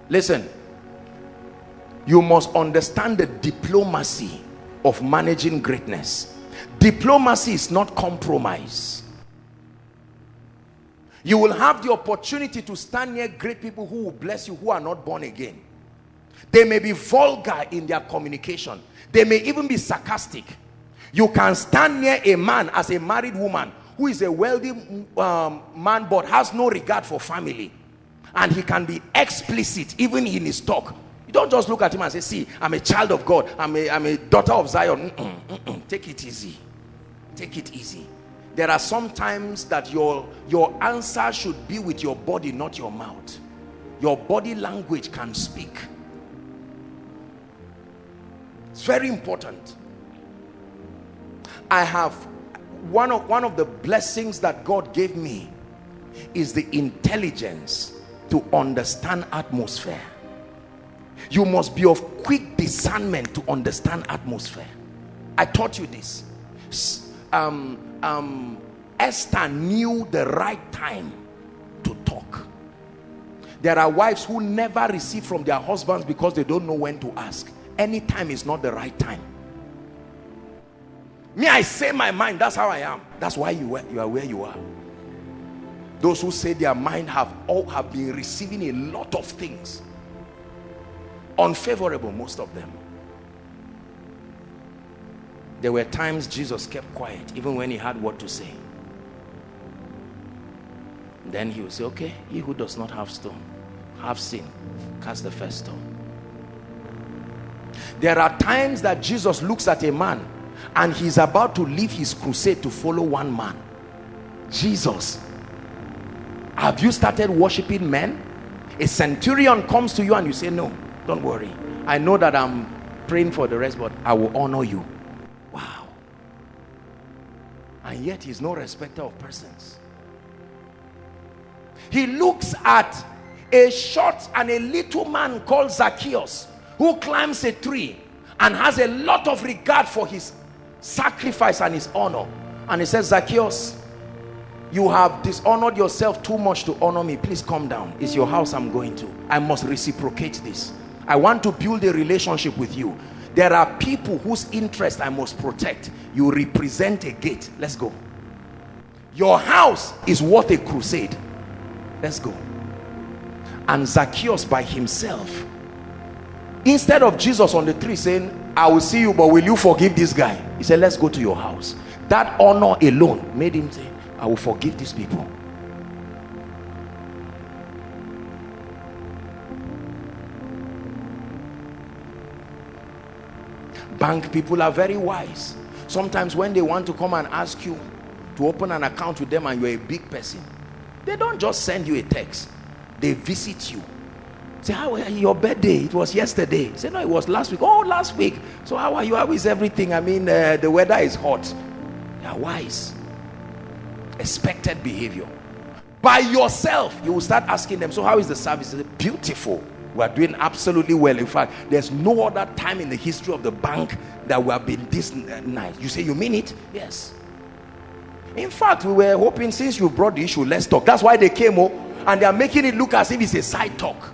Listen, you must understand the diplomacy of managing greatness. Diplomacy is not compromise. You will have the opportunity to stand near great people who will bless you, who are not born again. They may be vulgar in their communication. They may even be sarcastic. You can stand near a man as a married woman who is a wealthy man but has no regard for family, and he can be explicit even in his talk. You don't just look at him and say, see, I'm a child of God, I'm a daughter of Zion. Take it easy. Take it easy. There are some times that your answer should be with your body, not your mouth. Your body language can speak. It's very important. I have one of the blessings that God gave me is the intelligence to understand atmosphere. You must be of quick discernment to understand atmosphere. I taught you this. Esther knew the right time to talk. There are wives who never receive from their husbands because they don't know when to ask. Any time is not the right time. Me, I say my mind, that's how I am. That's why you are where you are. Those who say their mind have been receiving a lot of things. Unfavorable, most of them. There were times Jesus kept quiet, even when he had what to say. Then he would say, okay, he who does not have stone, have sin, cast the first stone. There are times that Jesus looks at a man and he's about to leave his crusade to follow one man. Jesus, have you started worshiping men? A centurion comes to you and you say, no, don't worry, I know that I'm praying for the rest, but I will honor you. Wow. And yet he's no respecter of persons. He looks at a short and a little man called Zacchaeus, who climbs a tree and has a lot of regard for his sacrifice and his honor, and he says, Zacchaeus, you have dishonored yourself too much to honor me. Please come down. It's your house I'm going to. I must reciprocate this. I want to build a relationship with you. There are people whose interest I must protect. You represent a gate. Let's go. Your house is worth a crusade. Let's go. And Zacchaeus by himself, instead of Jesus on the tree saying, I will see you, but will you forgive this guy? He said, let's go to your house. That honor alone made him say, I will forgive these people. Bank people are very wise. Sometimes when they want to come and ask you to open an account with them and you're a big person, they don't just send you a text. They visit you. Say, how are you? Your birthday? It was yesterday. Say, no, it was last week. Oh, last week. So how are you? How is everything? I mean, the weather is hot. They are wise. Expected behavior. By yourself, you will start asking them, so how is the service? They say, beautiful. We are doing absolutely well. In fact, there's no other time in the history of the bank that we have been this nice. You say, you mean it? Yes. In fact, we were hoping, since you brought the issue, let's talk. That's why they came up, and they are making it look as if it's a side talk.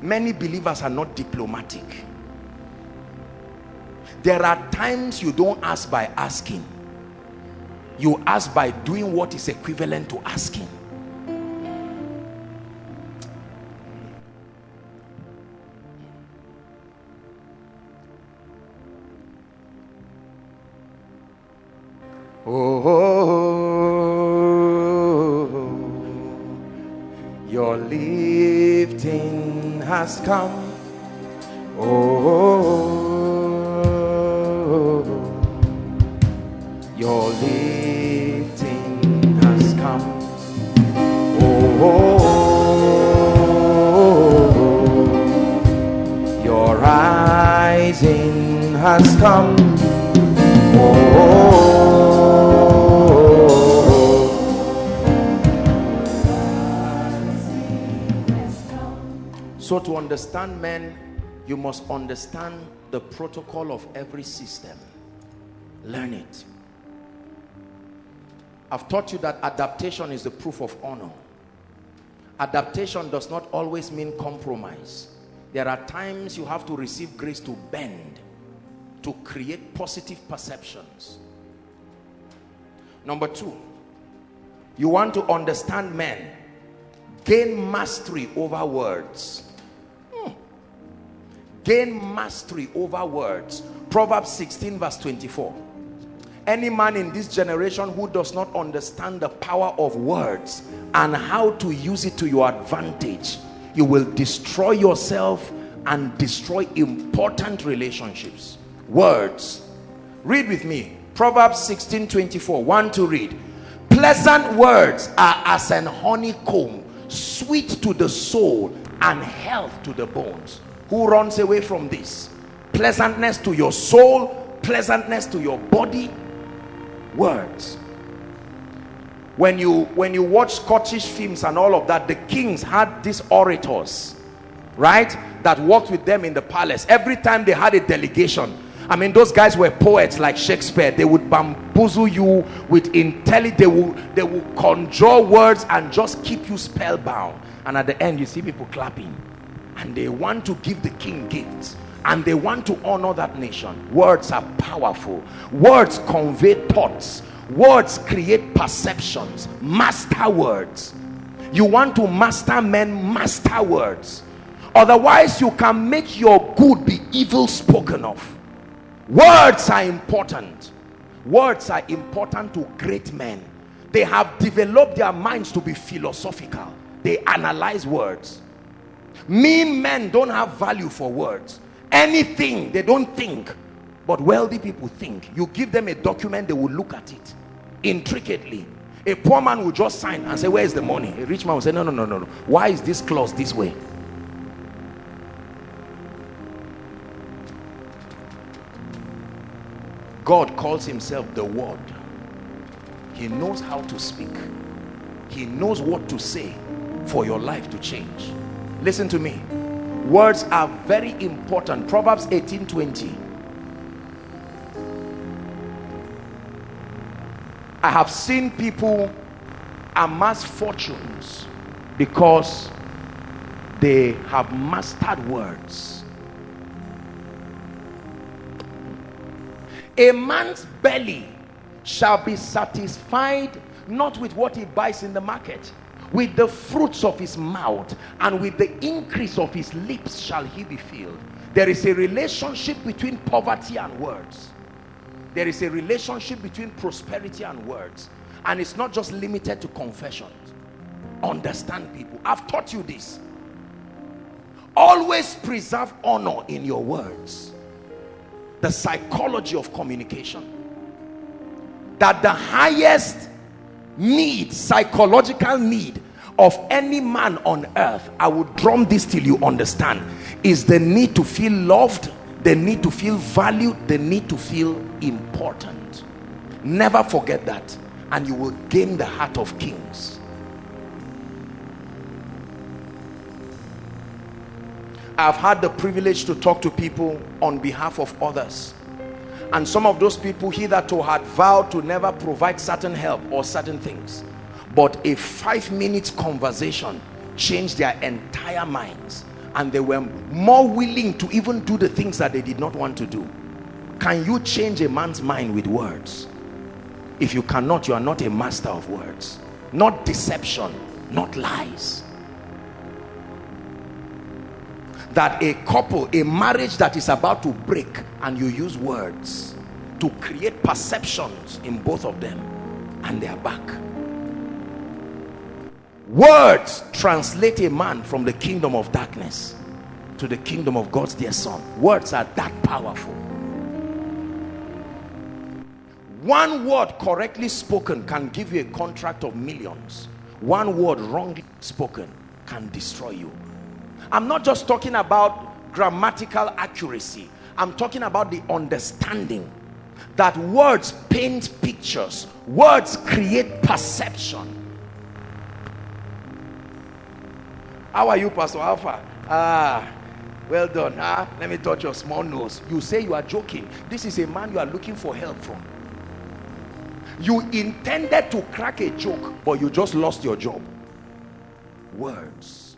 Many believers are not diplomatic. There are times you don't ask by asking. You ask by doing what is equivalent to asking. Oh, your lifting has come. Oh, your lifting has come. Oh, your rising has come. Oh, so to understand men, you must understand the protocol of every system. Learn it. I've taught you that adaptation is the proof of honor. Adaptation does not always mean compromise. There are times you have to receive grace to bend, to create positive perceptions. Number 2, you want to understand men, gain mastery over words. Gain mastery over words. Proverbs 16 verse 24. Any man in this generation who does not understand the power of words and how to use it to your advantage, you will destroy yourself and destroy important relationships. Words. Read with me. Proverbs 16:24. 1 to read. Pleasant words are as an honeycomb, sweet to the soul and health to the bones. Who runs away from this? Pleasantness to your soul, pleasantness to your body. Words. When you watch Scottish films and all of that, the kings had these orators, right, that worked with them in the palace. Every time they had a delegation, I mean, those guys were poets like Shakespeare. They would bamboozle you with intelligence. They would conjure words and just keep you spellbound. And at the end, you see people clapping. And they want to give the king gifts. And they want to honor that nation. Words are powerful. Words convey thoughts. Words create perceptions. Master words. You want to master men, master words. Otherwise, you can make your good be evil spoken of. Words are important. Words are important to great men. They have developed their minds to be philosophical. They analyze words. Mean men don't have value for words. Anything, they don't think. But wealthy people think. You give them a document, they will look at it intricately. A poor man will just sign and say, where is the money? A rich man will say, no. Why is this clause this way? God calls himself the Word. He knows how to speak. He knows what to say for your life to change. Listen to me. Words are very important. Proverbs 18:20. I have seen people amass fortunes because they have mastered words. A man's belly shall be satisfied not with what he buys in the market, with the fruits of his mouth, and with the increase of his lips shall he be filled. There is a relationship between poverty and words. There is a relationship between prosperity and words. And it's not just limited to confessions. Understand, people. I've taught you this. Always preserve honor in your words. The psychology of communication. That the highest need, psychological need of any man on earth, I would drum this till you understand, is the need to feel loved, the need to feel valued, the need to feel important. Never forget that, and you will gain the heart of kings. I've had the privilege to talk to people on behalf of others, and some of those people hitherto had vowed to never provide certain help or certain things, but a 5-minute conversation changed their entire minds, and they were more willing to even do the things that they did not want to do. Can you change a man's mind with words? If you cannot, you are not a master of words. Not deception, not lies. That a couple, a marriage that is about to break, and you use words to create perceptions in both of them, and they are back. Words translate a man from the kingdom of darkness to the kingdom of God's dear son. Words are that powerful. One word correctly spoken can give you a contract of millions. One word wrongly spoken can destroy you. I'm not just talking about grammatical accuracy. I'm talking about the understanding that words paint pictures. Words create perception. How are you, Pastor Alpha? Well done. Let me touch your small nose. You say you are joking. This is a man you are looking for help from. You intended to crack a joke, but you just lost your job. words.